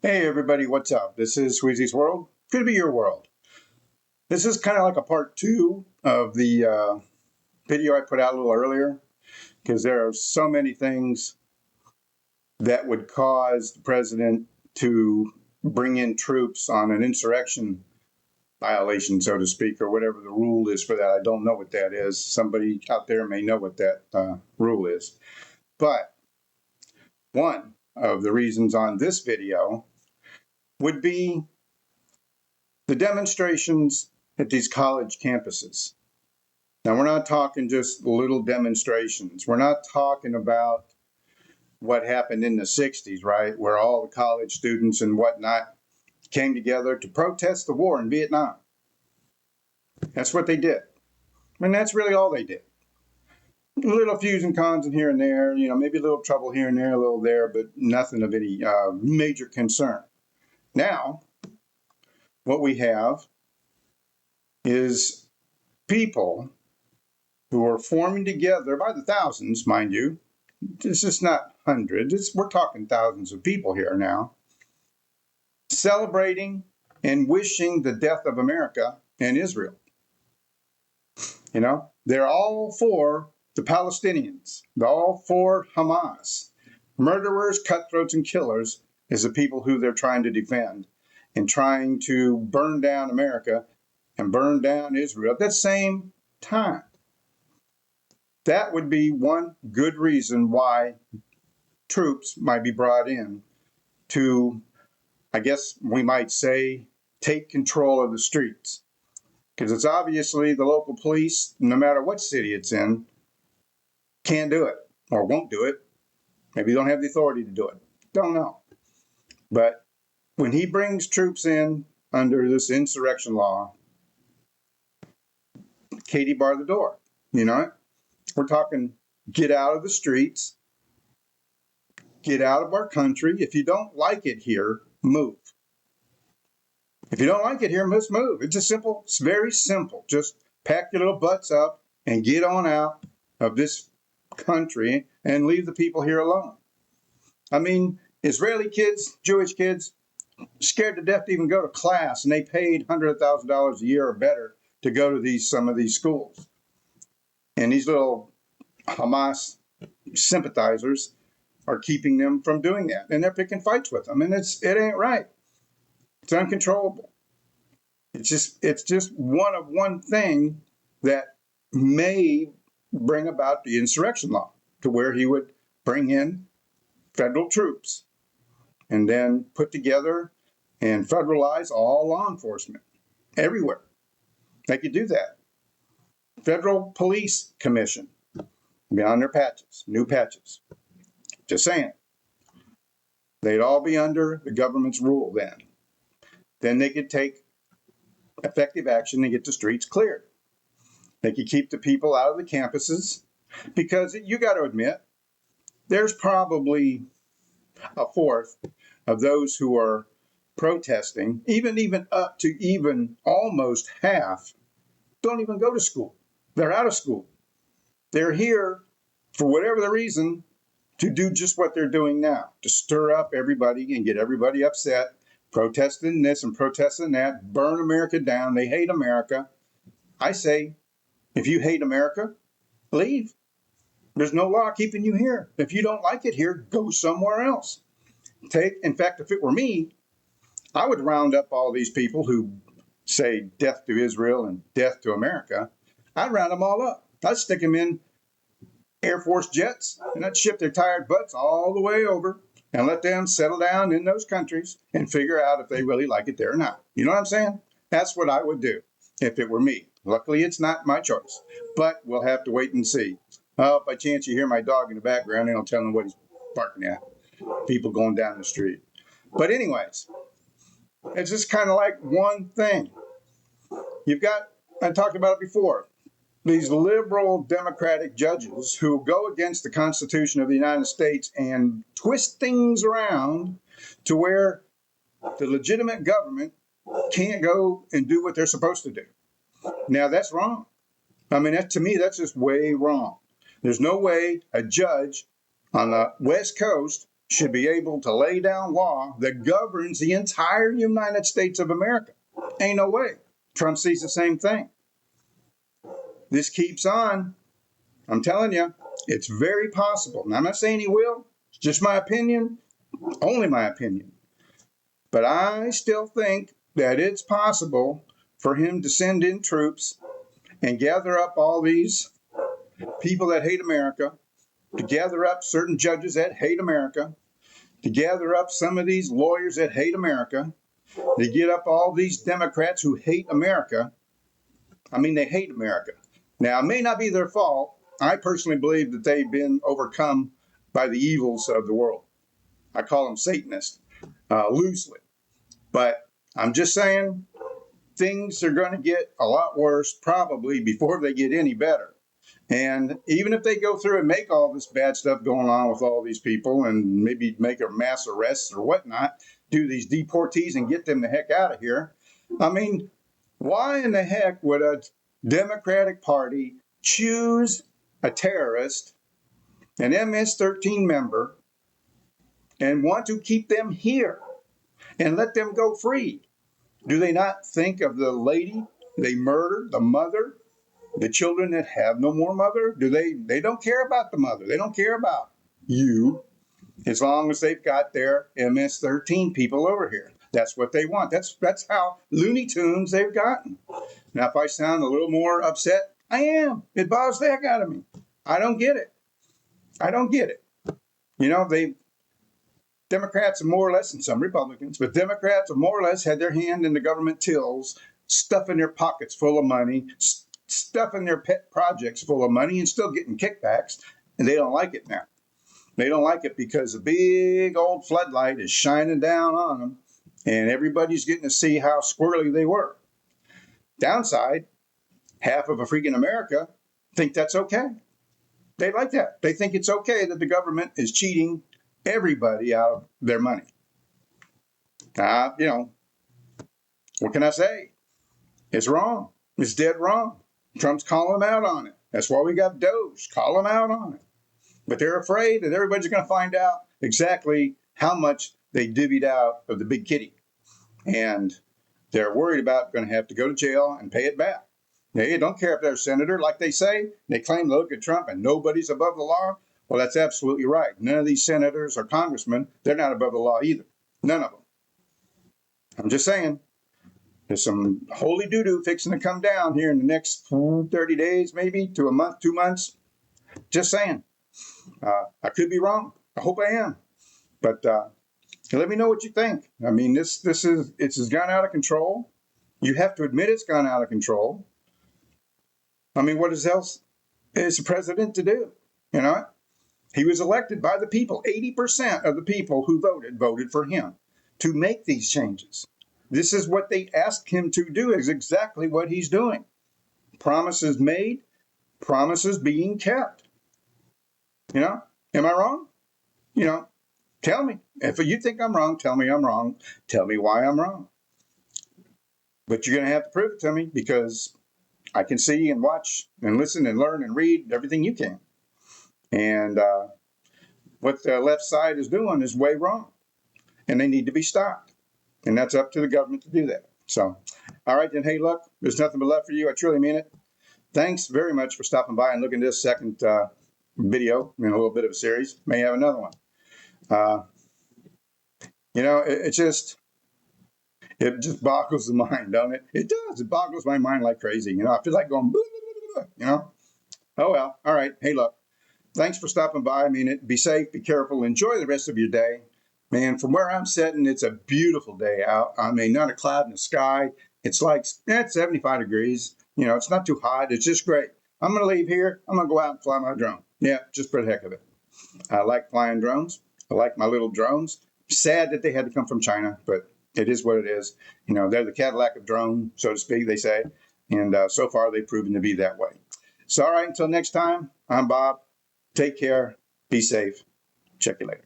Hey everybody, what's up? This is Sweezy's World. Could be your world. This is kind of like a part two of the video I put out a little earlier, because there are so many things that would cause the president to bring in troops on an insurrection violation, so to speak, or whatever the rule is for that. I don't know what that is. Somebody out there may know what that rule is. But one of the reasons on this video would be the demonstrations at these college campuses. Now, we're not talking just little demonstrations. We're not talking about what happened in the 60s, right, where all the college students and whatnot came together to protest the war in Vietnam. That's what they did. And that's really all they did. A little fuse and cons in here and there, maybe a little trouble here and there, a little there, but nothing of any major concern. Now, what we have is people who are forming together by the thousands, mind you. This is not hundreds. We're talking thousands of people here now, celebrating and wishing the death of America and Israel. They're all for the Palestinians. They're all for Hamas. Murderers, cutthroats, and killers is the people who they're trying to defend and trying to burn down America and burn down Israel at the same time. That would be one good reason why troops might be brought in to, I guess we might say, take control of the streets. Because it's obviously the local police, no matter what city it's in, can't do it or won't do it. Maybe don't have the authority to do it. Don't know. But when he brings troops in under this insurrection law, Katie bar the door. We're talking get out of the streets, get out of our country. If you don't like it here, move. If you don't like it here, must move. It's just simple. It's very simple. Just pack your little butts up and get on out of this country and leave the people here alone. I mean, Israeli kids, Jewish kids, scared to death to even go to class, and they paid $100,000 a year or better to go to some of these schools. And these little Hamas sympathizers are keeping them from doing that. And they're picking fights with them. And it ain't right. It's uncontrollable. It's just one thing that may bring about the insurrection law, to where he would bring in federal troops and then put together and federalize all law enforcement everywhere. They could do that. Federal Police Commission, be on their patches, new patches. Just saying. They'd all be under the government's rule then. Then they could take effective action and get the streets cleared. They could keep the people out of the campuses, because you got to admit, there's probably a fourth of those who are protesting, even up to even almost half, don't even go to school. They're out of school. They're here for whatever the reason to do just what they're doing now, to stir up everybody and get everybody upset, protesting this and protesting that, burn America down. They hate America. I say, if you hate America, leave. There's no law keeping you here. If you don't like it here, go somewhere else. In fact, if it were me, I would round up all these people who say death to Israel and death to America. I'd round them all up. I'd stick them in Air Force jets, and I'd ship their tired butts all the way over and let them settle down in those countries and figure out if they really like it there or not. You know what I'm saying? That's what I would do if it were me. Luckily, it's not my choice, but we'll have to wait and see. By chance you hear my dog in the background, and I'll tell him what he's barking at. People going down the street. But anyways, it's just kind of like one thing. You've got, I talked about it before, these liberal Democratic judges who go against the Constitution of the United States and twist things around to where the legitimate government can't go and do what they're supposed to do. Now, that's wrong. I mean, to me, that's just way wrong. There's no way a judge on the West Coast should be able to lay down law that governs the entire United States of America. Ain't no way. Trump sees the same thing. This keeps on. I'm telling you, it's very possible. Now, I'm not saying he will. It's just my opinion, only my opinion. But I still think that it's possible for him to send in troops and gather up all these people that hate America, to gather up certain judges that hate America, to gather up some of these lawyers that hate America, to get up all these Democrats who hate America. I mean, they hate America. Now, it may not be their fault. I personally believe that they've been overcome by the evils of the world. I call them Satanists, loosely. But I'm just saying, things are going to get a lot worse probably before they get any better. And even if they go through and make all this bad stuff going on with all these people and maybe make a mass arrests or whatnot, do these deportees and get them the heck out of here. I mean, why in the heck would a Democratic Party choose a terrorist, an MS-13 member, and want to keep them here and let them go free? Do they not think of the lady they murdered, the mother, the children that have no more mother? They don't care about the mother. They don't care about you as long as they've got their MS-13 people over here. That's what they want. That's how Looney Tunes they've gotten. Now, if I sound a little more upset, I am. It bothers the heck out of me. I don't get it. I don't get it. You know, Democrats are more or less, and some Republicans, but Democrats have more or less had their hand in the government tills, stuffing their pockets full of money, stuffing their pet projects full of money, and still getting kickbacks, and they don't like it now. They don't like it because the big old floodlight is shining down on them, and everybody's getting to see how squirrely they were. Downside, half of a freaking America think that's okay. They like that. They think it's okay that the government is cheating everybody out of their money. You know, what can I say? It's wrong. It's dead wrong. Trump's calling them out on it. That's why we got Doge. Call them out on it. But they're afraid that everybody's going to find out exactly how much they divvied out of the big kitty. And they're worried about going to have to go to jail and pay it back. They don't care if they're a senator, like they say. They claim to look at Trump and nobody's above the law. Well, that's absolutely right. None of these senators or congressmen, they're not above the law either. None of them. I'm just saying, there's some holy doo-doo fixing to come down here in the next 30 days, maybe, to a month, 2 months. Just saying. I could be wrong. I hope I am. But let me know what you think. I mean, it's gone out of control. You have to admit it's gone out of control. I mean, what else is the president to do? You know? He was elected by the people. 80% of the people who voted for him to make these changes. This is what they asked him to do, is exactly what he's doing. Promises made, promises being kept. You know, am I wrong? You know, tell me. If you think I'm wrong, tell me I'm wrong. Tell me why I'm wrong. But you're going to have to prove it to me, because I can see and watch and listen and learn and read everything you can. And what the left side is doing is way wrong. And they need to be stopped. And that's up to the government to do that. So, all right, then, hey, look, there's nothing but love for you. I truly mean it. Thanks very much for stopping by and looking at this second video in a little bit of a series. May have another one. You know, it just boggles the mind, don't it? It does. It boggles my mind like crazy. You know, I feel like going, blah, blah, blah, blah, you know. Oh, well. All right. Hey, look, thanks for stopping by. I mean it. Be safe. Be careful. Enjoy the rest of your day. Man, from where I'm sitting, it's a beautiful day out. I mean, not a cloud in the sky. It's like, it's 75 degrees. You know, it's not too hot. It's just great. I'm going to leave here. I'm going to go out and fly my drone. Yeah, just for the heck of it. I like flying drones. I like my little drones. Sad that they had to come from China, but it is what it is. You know, they're the Cadillac of drone, so to speak, they say. And so far, they've proven to be that way. So, all right, until next time, I'm Bob. Take care. Be safe. Check you later.